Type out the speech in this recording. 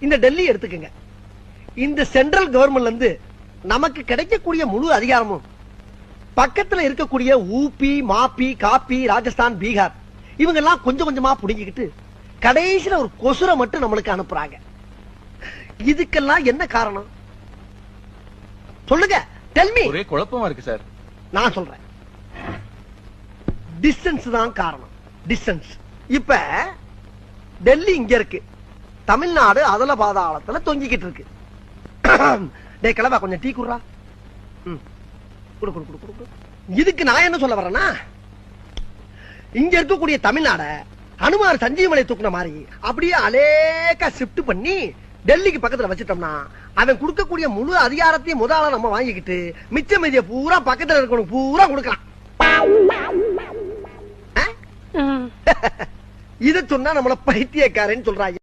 இந்த டெல்லி எடுத்துக்கங்க. இந்த சென்ட்ரல் கவர்மெண்ட்ல இருந்து நமக்கு கிடைக்கக்கூடிய முழு அதிகாரமும் பக்கத்துல இருக்கக்கூடிய ஊபி, மாப்பி, காப்பி, ராஜஸ்தான், பீகார் இவங்க எல்லாம் கொஞ்சம் கொஞ்சமா புடுங்கிக்கிட்டு கடைசியில ஒரு கொசுரை மட்டும் நம்மளுக்கு அனுப்புறாங்க. இதுக்கெல்லாம் என்ன காரணம் சொல்லுங்க? Tell me. ஒரே குழப்பமா இருக்கு சார். நான் சொல்றேன், டிஸ்டன்ஸ் தான் காரணம். டிஸ்டன்ஸ். இப்ப டெல்லி இங்க இருக்கு, தமிழ்நாடு அதல பாதாளத்துல தொங்கிக்கிட்டு இருக்கு. டே கிளம்பா, கொஞ்சம் டீ குடுறா. குடு குடு குடு குடு. இதுக்கு நான் என்ன சொல்ல வரேன்னா, இங்க இருக்கக்கூடிய தமிழ்நாட அனுமார் சஞ்சீவமலை தூக்குன மாதிரி அப்படியே அலேக்கா ஷிஃப்ட் பண்ணி டெல்லிக்கு பக்கத்துல வச்சிட்டோம்னா அவன் கொடுக்கக்கூடிய முழு அதிகாரத்தையும் முதல்ல நம்ம வாங்கிக்கிட்டு மிச்ச மீதிய பூரா பக்கத்துல இருக்கணும் பூரா கொடுக்கலாம். இத சொன்னா நம்மள பைத்தியக்காரன்னு சொல்றாங்க.